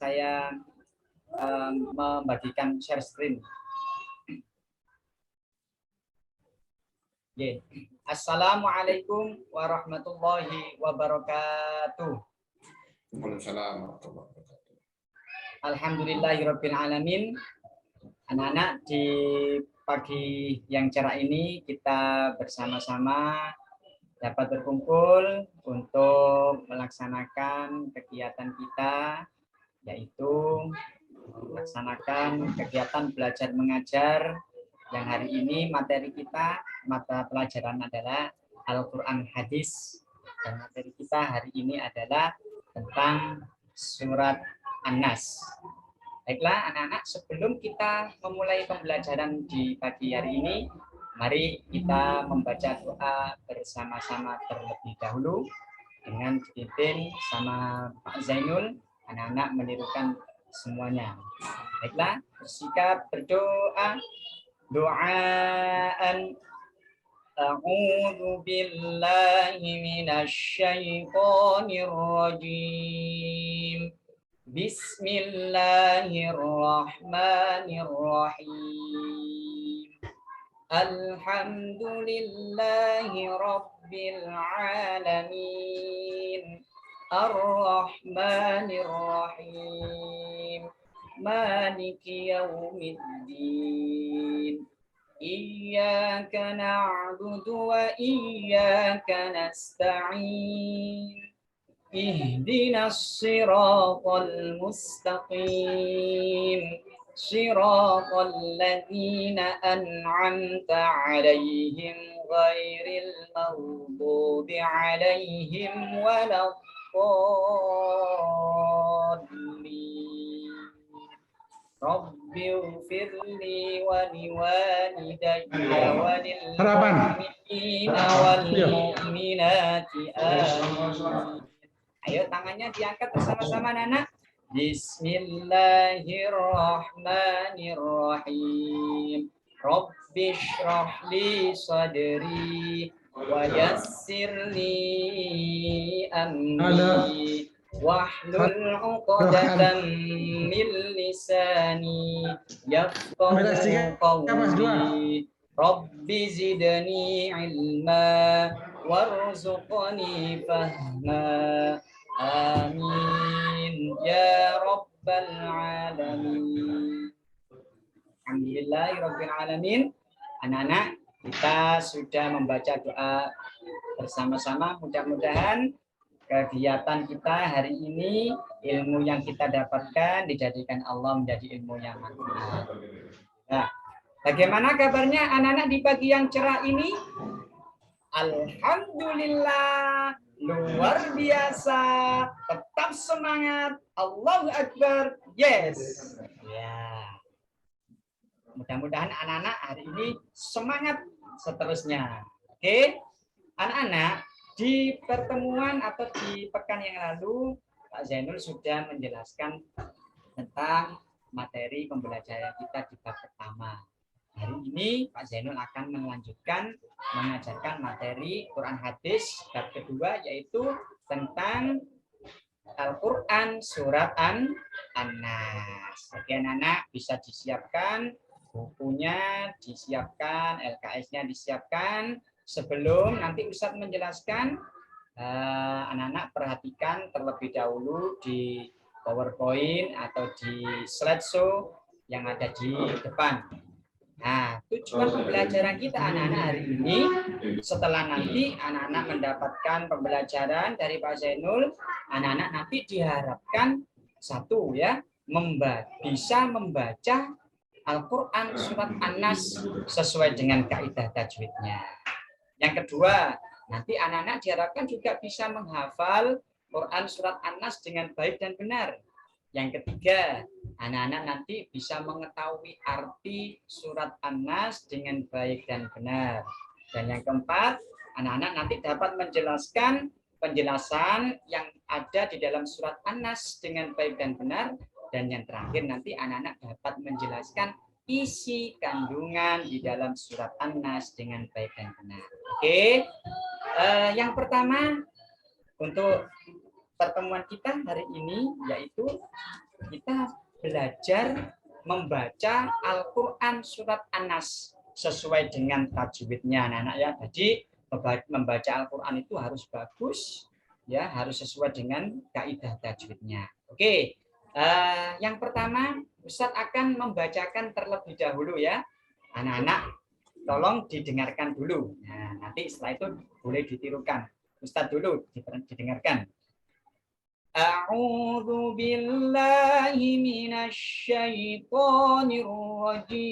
saya membagikan share screen. Assalamualaikum warahmatullahi wabarakatuh. Waalaikumsalam warahmatullahi wabarakatuh. Alhamdulillahirabbil alamin. Anak-anak, di pagi yang cerah ini kita bersama-sama dapat berkumpul untuk melaksanakan kegiatan kita, yaitu melaksanakan kegiatan belajar mengajar yang hari ini materi kita, mata pelajaran adalah Al-Quran Hadis, dan materi kita hari ini adalah tentang surat An-Nas. Baiklah anak-anak, sebelum kita memulai pembelajaran di pagi hari ini, mari kita membaca doa bersama-sama terlebih dahulu dengan dipimpin sama Pak Zainul. Anak-anak menirukan semuanya. Baiklah, bersikap berdoa. Doaan A'udzu billahi minasy syaithanir rajim. Bismillahirrahmanirrahim. Alhamdulillahi rabbil alamin. Ar-Rahmanir Rahim. Maliki yaumiddin. Iyyaka na'budu wa iyyaka nasta'in. Ihdinas siratal mustaqim. Siratal ladzina an'amta 'alaihim ghairil maghdubi 'alaihim waladdallin. Rabbighfirli wa liwalidayya wa lil mu'minina wal mu'minati. Amin. Ayo tangannya diangkat bersama-sama anak. Bismillahirrahmanirrahim. Rabbi shrah li sadri wa yassir li amri wahlul 'uqdatam min lisani yafqahu qawli. Rabbi zidni ilma warzuqni fahma. Amin ya rabbal alamin. Alhamdulillahirabbil alamin. Anak-anak, kita sudah membaca doa bersama-sama. Mudah-mudahan kegiatan kita hari ini, ilmu yang kita dapatkan dijadikan Allah menjadi ilmu yang manfaat. Nah, bagaimana kabarnya anak-anak di pagi yang cerah ini? Alhamdulillah, luar biasa, tetap semangat, Allahu Akbar, yes. Ya. Mudah-mudahan anak-anak hari ini semangat seterusnya. Oke, anak-anak, di pertemuan atau di pekan yang lalu, Pak Zainul sudah menjelaskan tentang materi pembelajaran kita di bab pertama. Hari ini Pak Zainul akan melanjutkan mengajarkan materi Quran Hadis bab kedua, yaitu tentang Al-Quran surat An-Nas. Oke anak-anak, bisa disiapkan bukunya, disiapkan LKS-nya, disiapkan. Sebelum nanti Ustadz menjelaskan, anak-anak perhatikan terlebih dahulu di PowerPoint atau di slideshow yang ada di depan. Nah, tujuan pembelajaran kita anak-anak hari ini, setelah nanti anak-anak mendapatkan pembelajaran dari Pak Zainul, anak-anak nanti diharapkan satu ya, bisa membaca Al-Quran surat An-Nas sesuai dengan kaidah tajwidnya. Yang kedua, nanti anak-anak diharapkan juga bisa menghafal Quran surat An-Nas dengan baik dan benar. Yang ketiga, anak-anak nanti bisa mengetahui arti surat An-Nas dengan baik dan benar. Dan yang keempat, anak-anak nanti dapat menjelaskan penjelasan yang ada di dalam surat An-Nas dengan baik dan benar. Dan yang terakhir, nanti anak-anak dapat menjelaskan isi kandungan di dalam surat An-Nas dengan baik dan benar. Oke, yang pertama untuk pertemuan kita hari ini, yaitu kita belajar membaca Al-Quran surat An-Nas sesuai dengan tajwidnya anak-anak ya. Jadi membaca Al-Quran itu harus bagus ya, harus sesuai dengan kaidah tajwidnya. Oke, yang pertama Ustadz akan membacakan terlebih dahulu ya. Anak-anak tolong didengarkan dulu. Nah, nanti setelah itu boleh ditirukan. Ustadz dulu didengarkan. A'udzu billahi minasy syaithanir rajim.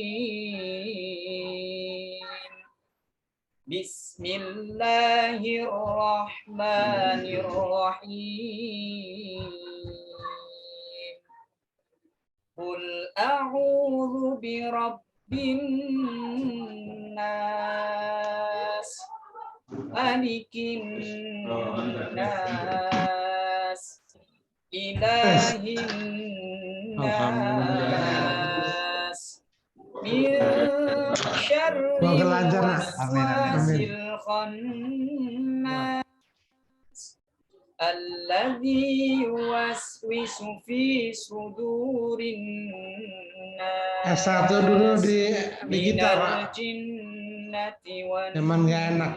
Bismillahirrahmanirrahim. Qul a'udzu birabbin nas, malikin nas, ilahin nas, min syarril waswasil khannas, alladzi yuwaswisu fi sudurin nas. S1 dulu di kita, Pak. Emang nggak enak.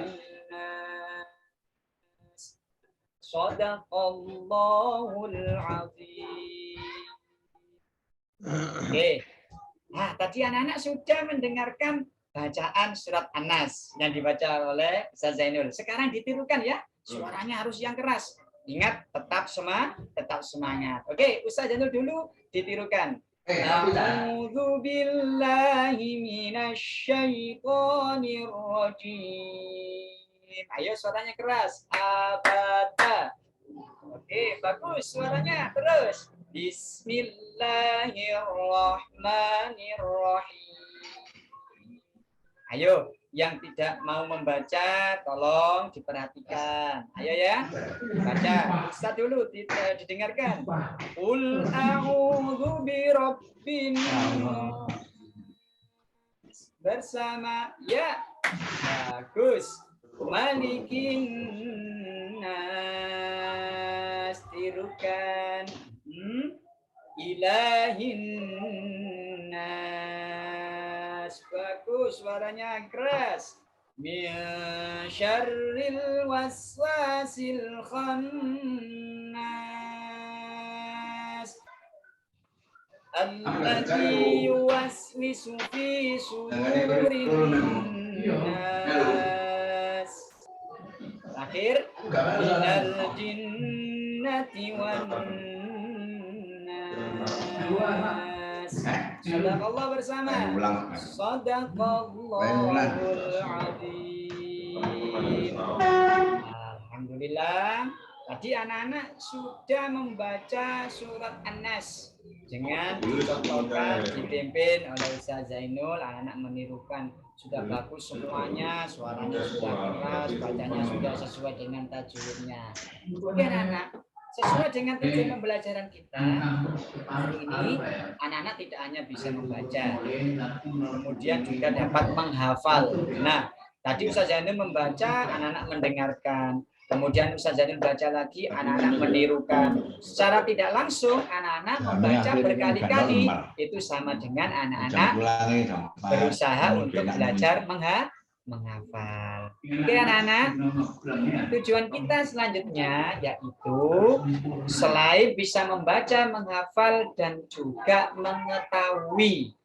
Shadaqallahul azim. Oke. Nah, tadi anak-anak sudah mendengarkan bacaan surat An-Nas yang dibaca oleh Ustaz Zainul. Sekarang ditirukan ya. Suaranya harus yang keras. Ingat, tetap semangat. Oke, Ustaz Zainul dulu ditirukan. A'udzu billahi minasy syaithanir rajim. Ayo suaranya keras. Abada. Oke, bagus suaranya. Terus. Bismillahirrahmanirrahim. Ayo, yang tidak mau membaca tolong diperhatikan. Ayo ya. Baca. Ustaz dulu didengarkan. Qul a'udzu birabbin bersama ya. Bagus. Malikin nas, tirukan. Ilahin nas, bagus suaranya keras. Min syarril waswasil khannas, alladzi yuwaswisu fi sudurin nas. Terakhir, minal jinnati wan nas. Sadaqallah bersama. Sadaqallahul azim. Alhamdulillah. Tadi anak-anak sudah membaca surat An-Nas dengan dicontohkan, dipimpin oleh Ustaz Zainul. Anak-anak menirukan sudah bagus semuanya, suaranya sudah keras, bacanya sudah sesuai dengan tajwidnya. Oke anak-anak, sesuai dengan tujuan pembelajaran kita hari ini, anak-anak tidak hanya bisa membaca, kemudian juga dapat menghafal. Nah, tadi Ustaz Zainul membaca, anak-anak mendengarkan. Kemudian Ustaz Zainul baca lagi, anak-anak menirukan. Secara tidak langsung, anak-anak membaca berkali-kali. Itu sama dengan anak-anak berusaha untuk belajar menghafal. Oke anak-anak, tujuan kita selanjutnya yaitu selain bisa membaca, menghafal, dan juga mengetahui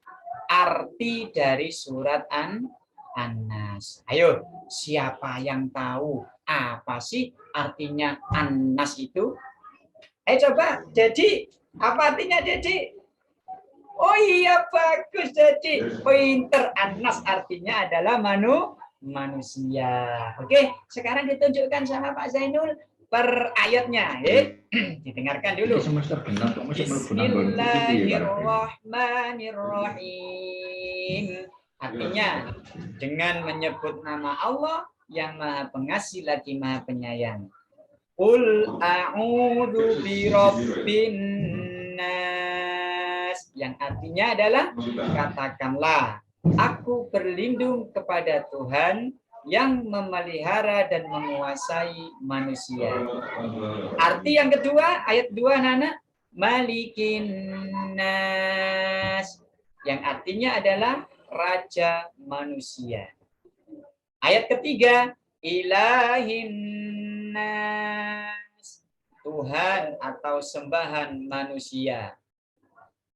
arti dari surat An-Nas. Ayo, siapa yang tahu apa sih artinya An-Nas itu? Coba, Dedi, apa artinya Dedi? Oh iya, bagus Dedi. Pinter. An-Nas artinya adalah manusia. Oke, sekarang ditunjukkan sama Pak Zainul per ayatnya. Didengarkan dulu. Bismillahirrahmanirrahim. Artinya, dengan menyebut nama Allah yang Maha Pengasih lagi Maha Penyayang. Qul a'udzu birabbin nas, yang artinya adalah katakanlah aku berlindung kepada Tuhan yang memelihara dan menguasai manusia. Arti yang kedua, ayat 2 Nana, Malikin nas, yang artinya adalah raja manusia. Ayat ketiga, ilahin nas, Tuhan atau sembahan manusia.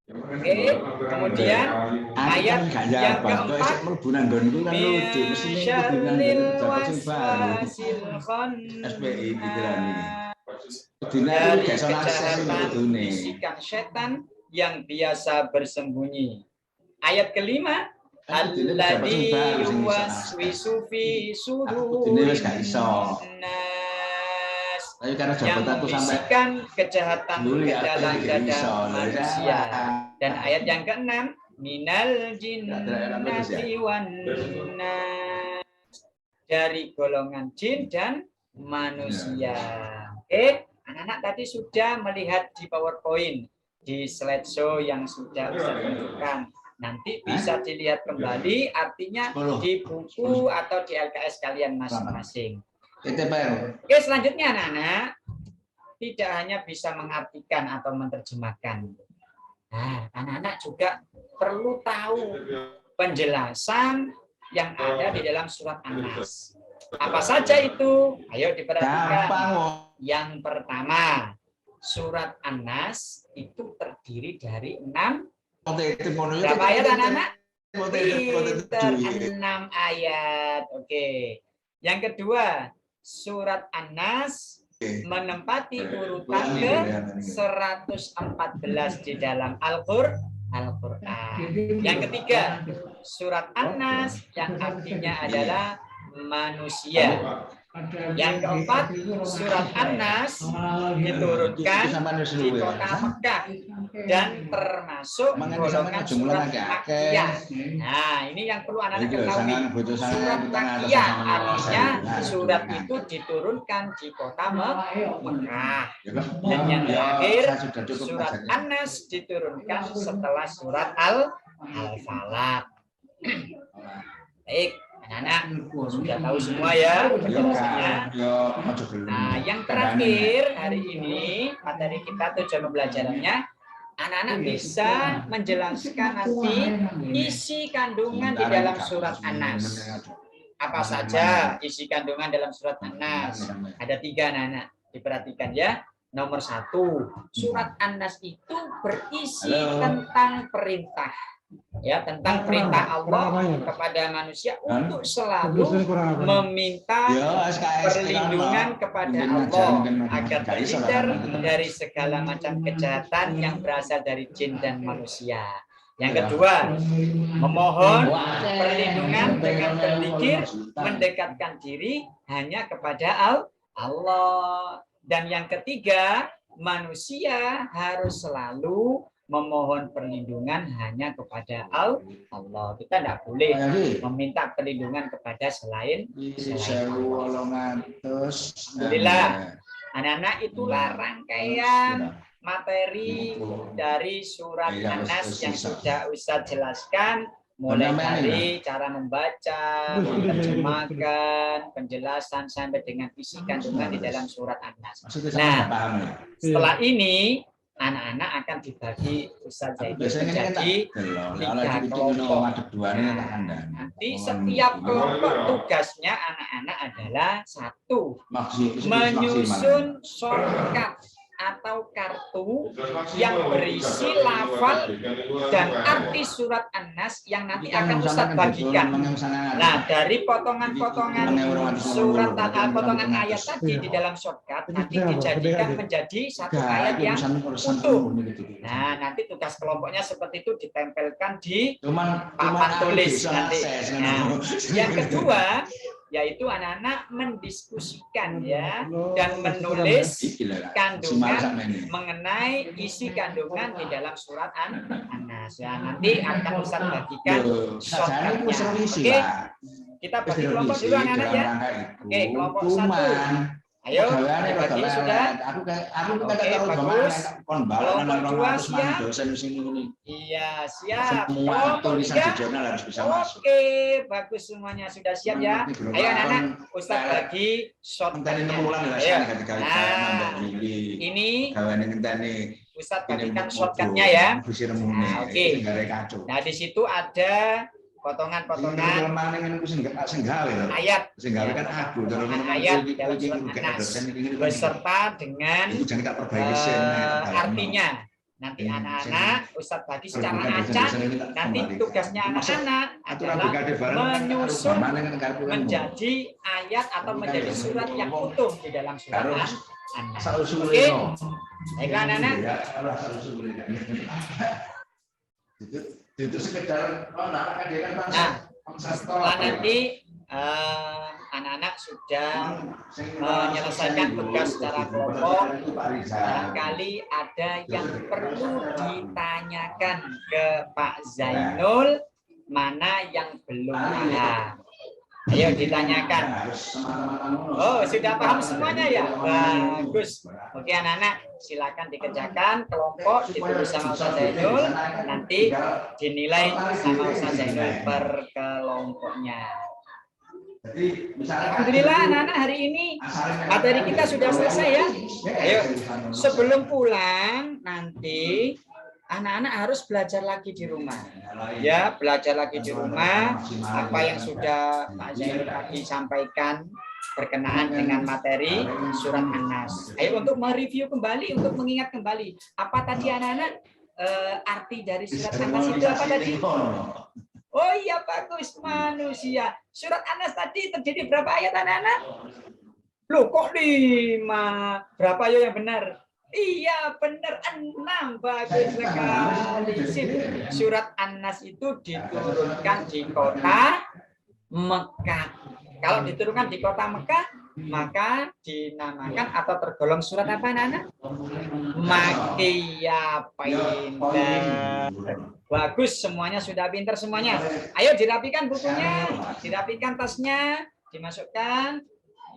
Oke, kemudian ayat yang keempat, min syarril waswasil khannas, dari kejahatan bisikan setan yang biasa bersembunyi. Ayat kelima, alladzi yuwaswisu fi sudurin nas, yang membisikkan kejahatan ke dalam dada manusia. Dan ayat yang keenam, minal jinnati wan nas, dari golongan jin dan manusia. Oke, anak-anak tadi sudah melihat di PowerPoint, di slideshow yang sudah saya tunjukkan. Nanti bisa dilihat kembali, artinya di buku atau di LKS kalian masing-masing. Oke, selanjutnya anak-anak, tidak hanya bisa mengartikan atau menerjemahkan. Nah, anak-anak juga perlu tahu penjelasan yang ada di dalam surat An-Nas. Apa saja itu? Ayo diperhatikan. Yang pertama, surat An-Nas itu terdiri dari 6 berapa ayat anak-anak? 6 ayat. Oke. Yang kedua, surat An-Nas menempati urutan ke 114 di dalam Al-Qur'an. Yang ketiga, surat An-Nas yang artinya adalah manusia. Yang keempat, surat An-Nas diturunkan di kota Mekah dan termasuk golongan surat Makkiyah. Nah, ini yang perlu anak-anak ketahui. Surat Makkiyah artinya surat itu diturunkan di kota Mekah. Dan yang terakhir, surat An-Nas diturunkan setelah surat Al-Falaq. Baik. Anak-anak sudah tahu semua ya penjelasannya. Nah, yang terakhir hari ini materi kita tujuan pembelajarannya, anak-anak bisa menjelaskan nanti isi kandungan di dalam surat An-Nas. Apa saja isi kandungan dalam surat An-Nas? Ada 3 anak-anak, diperhatikan ya. Nomor 1, surat An-Nas itu berisi tentang perintah. Ya, tentang perintah Allah kepada manusia untuk selalu meminta perlindungan kepada Allah agar terhindar dari segala macam kejahatan yang berasal dari jin dan manusia. Yang kedua, memohon perlindungan dengan berzikir, mendekatkan diri hanya kepada Allah. Dan yang ketiga, manusia harus selalu memohon perlindungan hanya kepada Allah. Kita tidak boleh meminta perlindungan kepada selain Allah. Alhamdulillah, anak-anak, itulah rangkaian materi dari surat An-Nas yang sudah Ustaz jelaskan, mulai dari cara membaca, menerjemahkan, penjelasan sampai dengan isi kandungan di dalam surat An-Nas. Nah, setelah ini anak-anak akan dibagi Ustaz menjadi 3 kelompok. Nanti setiap kelompok tugasnya anak-anak adalah 1, menyusun shortcut atau kartu yang berisi lafal dan arti surat An-Nas yang nanti akan Ustaz bagikan. Nah, dari potongan-potongan surat potongan ayat tadi di dalam shortcut nanti dijadikan menjadi 1 ayat yang utuh. Nah, nanti tugas kelompoknya seperti itu, ditempelkan di papan tulis nanti. Nah, yang kedua yaitu anak-anak mendiskusikan ya dan menulis kandungan mengenai isi kandungan di dalam surat An-Nas. Ya, nanti akan Ustaz bagikan shortcutnya. Oke, kita bagi kelompok dulu anak-anak ya. Oke, kelompok 1 Ayo, Gaweane kok dibagi gawean. sudah. Aku Oke, kata bagus. kon Kelompok balen dua terus mana siap. dosen sini ini. Iya, siap. Semua Kelompok tulisan tiga. di jurnal harus bisa masuk. Oke, bagus semuanya sudah siap ya. Ayo anak-anak, Ustadz bagi Ngenteni shortcutnya. 6 wulan ya Ayo. ketika Nah, milih. ini Gaweane ngenteni Ustadz bagikan shortcutnya ya. Nah, oke. Nah, di situ ada potongan-potongan ayat kan aku ayat di dalam surat An-Nas beserta dengan artinya. Nanti anak-anak Ustadz bagi secara acak. Nanti tugasnya anak-anak adalah menyusun menjadi ayat atau menjadi surat yang utuh di dalam surat An-Nas. Oke, baiklah anak-anak. Itu sekedar Nah, setelah nanti anak-anak sudah menyelesaikan tugas secara kelompok, barangkali ada yang perlu ditanyakan ke Pak Zainul, mana yang belum paham. Ayo ditanyakan. Oh, sudah paham semuanya ya? Bagus. Oke anak-anak, silakan dikerjakan kelompok ditulis sama Ustaz Zainul, nanti dinilai sama Ustaz Zainul per kelompoknya. Alhamdulillah anak-anak hari ini materi kita sudah selesai ya. Ayo, sebelum pulang nanti anak-anak harus belajar lagi di rumah. Ya, belajar lagi di rumah apa yang sudah Pak Zainul tadi sampaikan berkenaan dengan materi surat An-Nas. Ayo untuk mereview kembali, untuk mengingat kembali apa tadi anak-anak arti dari surat An-Nas itu apa tadi? Oh iya bagus manusia. Surat An-Nas tadi terdiri berapa ayat anak-anak? Loh kok 5? Berapa ayat yang benar? Iya benar 6. Bagus sekali. Surat An-Nas itu diturunkan di kota Mekah. Kalau diturunkan di kota Mekah, maka dinamakan atau tergolong surat apa anak-anak? Makkiyah. Pintar. Bagus, semuanya sudah pintar semuanya. Ayo dirapikan bukunya, dirapikan tasnya, dimasukkan.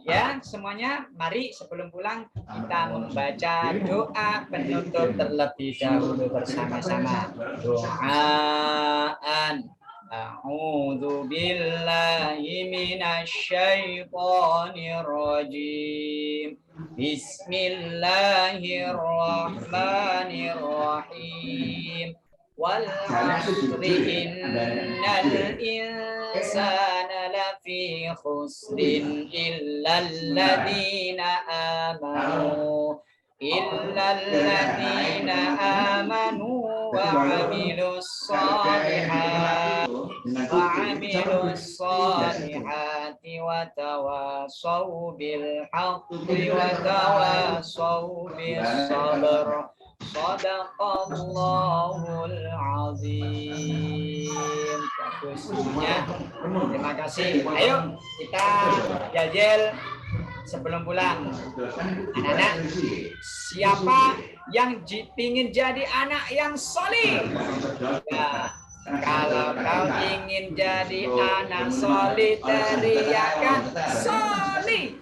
Ya, semuanya mari sebelum pulang kita membaca doa penutup terlebih dahulu bersama-sama. Doaan. A'udzu billahi minasyaitonir rajim. Bismillahirrahmanirrahim. Wal 'asri innal insana lafi khusrin illal ladzina amanu wa 'amilus salihati wa tawassaw bil haqqi wa tawassaw bis sabr. Shadaqallahul azim. Bagus semuanya. Terima kasih. Ayo kita jajal sebelum pulang. Anak-anak, siapa yang ingin jadi anak yang solih? Ya, kalau kau ingin jadi anak solih, teriakan solih.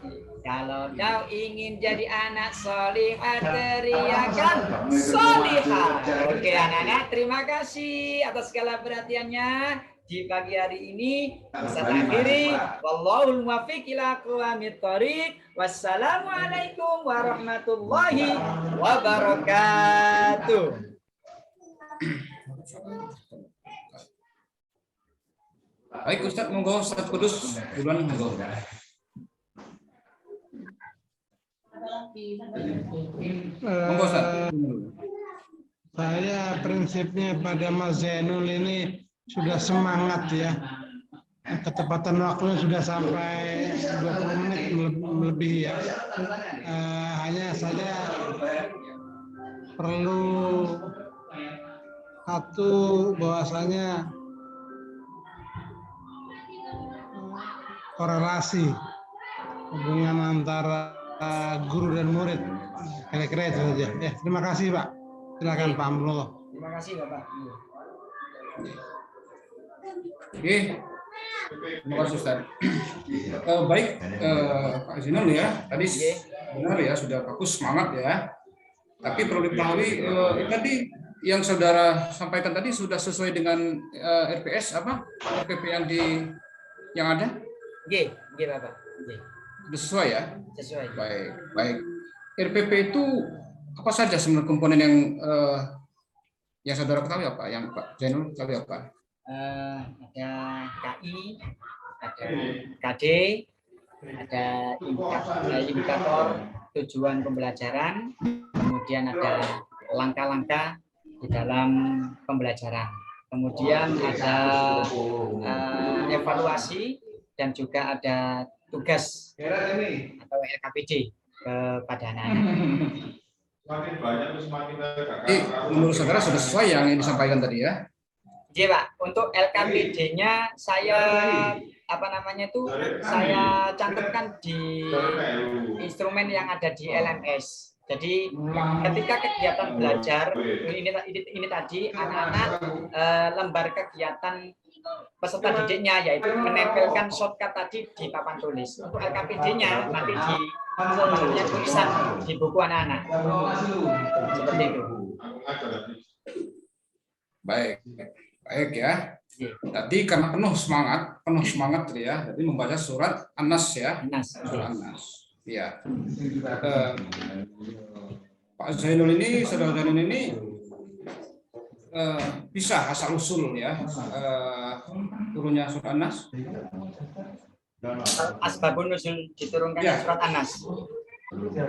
Kalau kau ingin jadi anak solihah, teriakan solihah. Oke anak-anak, terima kasih atas segala perhatiannya di pagi hari ini. Ustaz akhiri, wallahul muwaffiq ila aqwamit thoriq. Wassalamualaikum warahmatullahi wabarakatuh. Baik Ustaz, monggo Ustaz Kudus duluan monggo. Monggo Ustaz. Saya prinsipnya pada Mas Zainul ini sudah semangat ya. Ketepatan waktunya sudah sampai 20 menit lebih ya. Hanya saja perlu satu bahwasanya korelasi hubungan antara guru dan murid, kira-kira itu saja. Ya, terima kasih Pak. Silakan Pak Amrullah. Terima kasih Bapak. Oke. Terima kasih Ustaz. Baik, Pak Zinul ya, tadi benar ya, sudah bagus, semangat ya. Tapi perlu diketahui tadi yang saudara sampaikan tadi sudah sesuai dengan RPS apa RPP yang ada? G Bapak. G. Sudah sesuai ya? Sesuai. Baik. RPP itu apa saja sebenarnya komponen yang saudara ketahui apa? Yang Pak Zainul ketahui apa? Ada KI, ada KD, ada indikator tujuan pembelajaran, kemudian ada langkah-langkah di dalam pembelajaran, kemudian ada evaluasi dan juga ada tugas atau LKPD kepada anak-anak. Menurut saudara sudah sesuai yang disampaikan tadi ya? Iya Pak, untuk LKPD-nya saya saya cantumkan di instrumen yang ada di LMS. Jadi ketika kegiatan belajar ini tadi anak-anak lembar kegiatan peserta didiknya yaitu menempelkan shortcut tadi di papan tulis. Untuk LKPD-nya nanti di tulisan di buku anak-anak. Seperti itu. Baik ya. Tadi karena penuh semangat tadi ya. Jadi membaca surat An-Nas ya. Surat An-Nas. Ya. Pak Zainul ini, saudara Zainul ini bisa asal usul ya turunnya surat An-Nas. Asbabun nuzul diturunkannya surat An-Nas.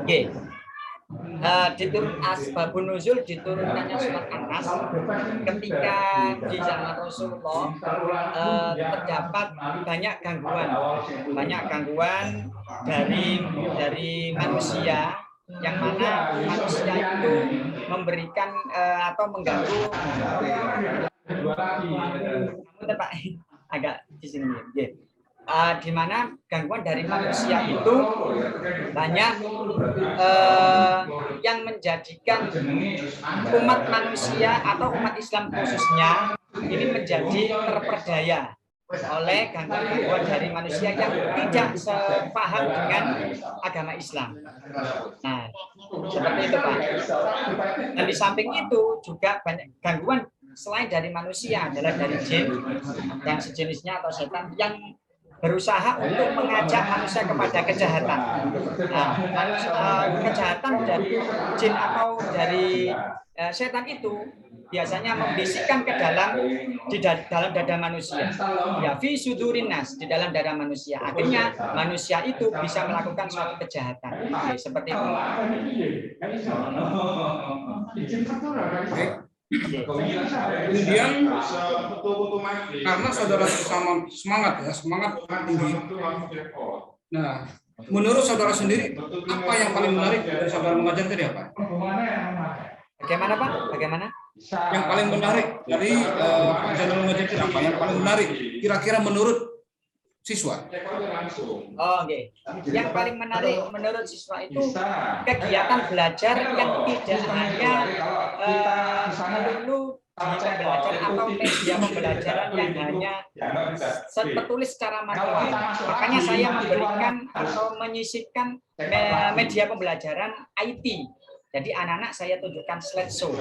Oke. Asbabun nuzul diturunkannya surat An-Nas ketika di zaman Rasulullah terdapat banyak gangguan dari manusia, yang mana manusia itu memberikan atau mengganggu Pak agak di sini ya. Di mana gangguan dari manusia itu banyak yang menjadikan umat manusia atau umat Islam khususnya ini menjadi terperdaya oleh gangguan dari manusia yang tidak sepaham dengan agama Islam. Nah, seperti itu Pak. Dan di samping itu juga banyak gangguan selain dari manusia adalah dari jin dan sejenisnya atau setan yang berusaha untuk mengajak manusia kepada kejahatan. Nah, kejahatan dari jin atau dari setan itu biasanya membisikkan ke dalam dalam dada manusia. Ya fi sudurin nas, di dalam dada manusia. Akhirnya manusia itu bisa melakukan suatu kejahatan. Oke, seperti itu. Kemudian karena saudara sama semangat tinggi. Nah, menurut saudara sendiri apa yang paling menarik dari saudara mengajar tadi apa? Bagaimana Pak? Bagaimana? Yang paling menarik dari saudara mengajar tadi apa? Yang paling menarik kira-kira menurut siswa? Oh, oke. Yang paling menarik menurut siswa itu kegiatan belajar yang tidak hanya melulu pembelajaran atau media pembelajaran yang hanya tertulis secara manual. Makanya saya memberikan atau menyisipkan media pembelajaran IT. Jadi anak-anak saya tunjukkan slideshow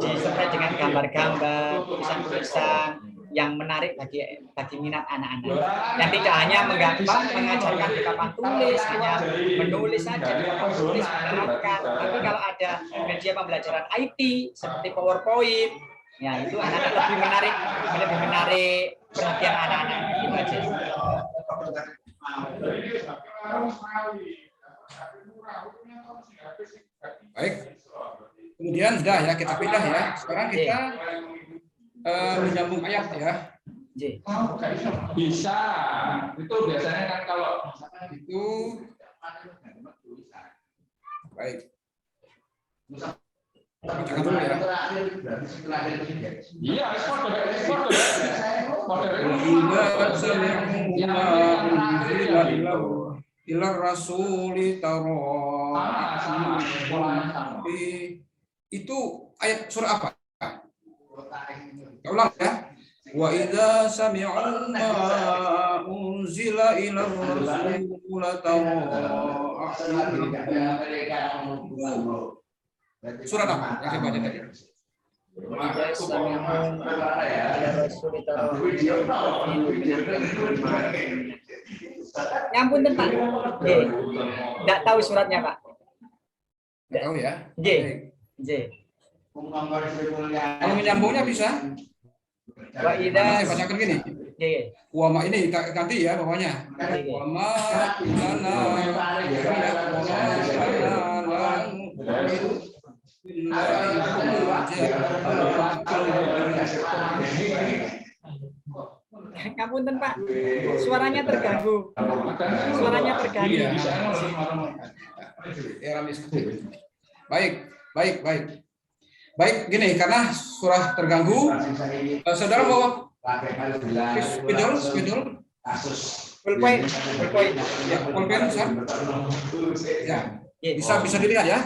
disertai dengan gambar-gambar, tulisan-tulisan yang menarik bagi minat anak-anak. Yang tidak hanya mengajarkan di papan tulis, hanya menulis saja di papan tulis, menerapkan. Tapi kalau ada media pembelajaran IT seperti PowerPoint, ya itu anak-anak lebih menarik perhatian anak-anak. Itu aja. Baik. Kemudian sudah ya kita pindah ya. Sekarang kita menyambung ayat ya. Bisa. Itu biasanya kan kalau itu baik. Jangan dulu ya. Iya, Ila rasuli itu ayat surah apa? Ulang ya. Wa idza sami'u ma unzila ila rasul Surat apa? Yang saya baca tadi. Ya ampun Pak. Enggak tahu suratnya Pak. Nggak tahu ya. J. J. Kalau menyambungnya bisa. Wa idza Saya bacakan gini. J. Wama ini ganti ya bawahnya. Wama Ngapunten Pak, suaranya terganggu. Suaranya terganggu. Iya. Era miskin. Baik, gini karena surah terganggu, saudara bawa spidol, Pulpen. ya, pulpen, Sar. Ya, bisa dilihat ya.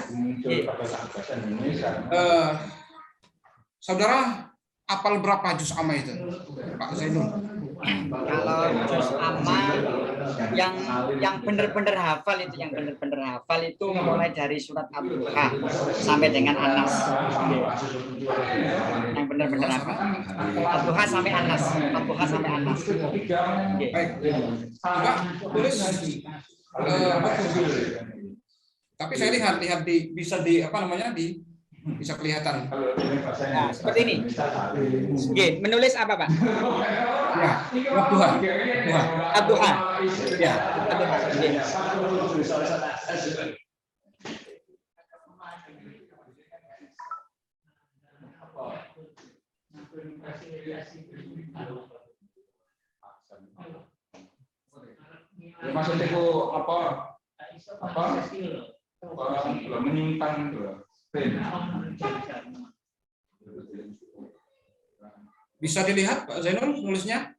Saudara apal berapa juz amma itu, Pak Zainul? Kalau juz amma yang benar-benar hafal itu mulai dari surat Al-Duha sampai dengan Anas. Yang benar-benar hafal. Al-Duha sampai Anas. Baik. Coba tulis. Tapi saya lihat bisa bisa kelihatan. Nah, seperti ini. Oke, menulis apa, Pak? Ya, Abduha. Abduha. Ya, Abduha. Maksudnya itu apa menyimpang bisa dilihat Pak Zainul nulisnya?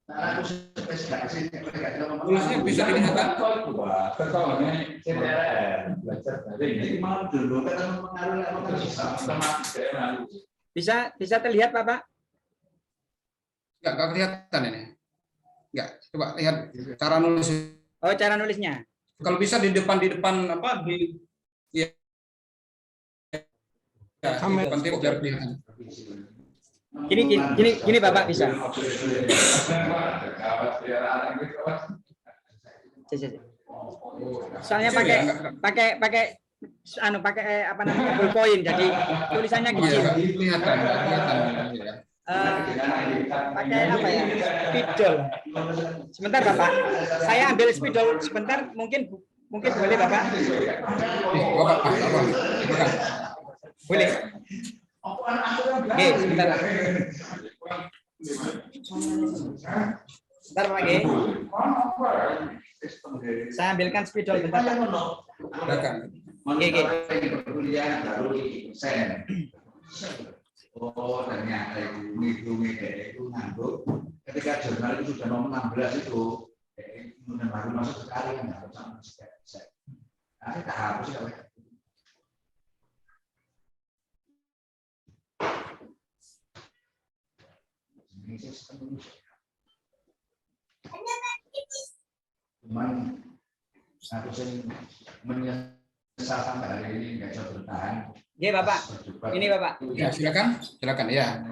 Nulisnya bisa dilihat kan? Bisa terlihat Pak? Enggak kelihatan ini. Enggak, coba lihat cara nulis. Oh, cara nulisnya. Kalau bisa di depan apa di ya, di depan tembok biar kelihatan. Gini Bapak bisa. Soalnya pakai apa namanya ballpoint, jadi tulisannya kecil. Kelihatan ya. Pakai apa ya? Spidol. Sebentar Bapak, saya ambil spidol sebentar, mungkin boleh Bapak? Boleh. Oke, sebentar. Sebentar Pak G. Saya ambilkan spidol bentar. Oke. Oh, ternyata itu nganggup. Ketika jurnal itu sudah nomor 16 itu, kemudian baru masuk sekali kan nggak sama sekali. Nah, kita hapus ya. Ini sistem cuman aku sering menyesal sampai hari ini nggak bisa bertahan. Iya Bapak. Ini Bapak. Ya, silakan ya.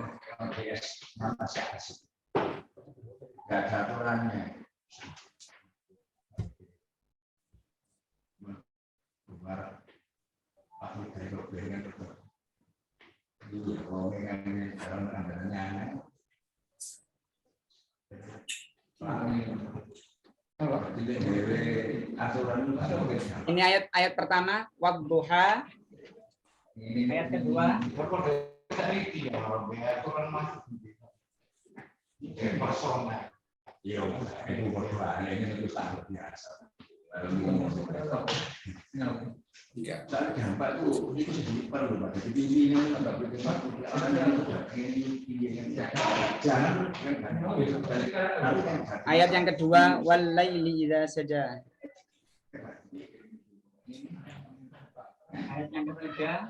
Nggak ada aturannya. Aku dari kepengen tetap. Iya, kalau ini dalam tandanya. Ini ayat pertama, wadduha. Ayat kedua. Ayat yang kedua, wal-laili idza saja. Ayat yang ketiga,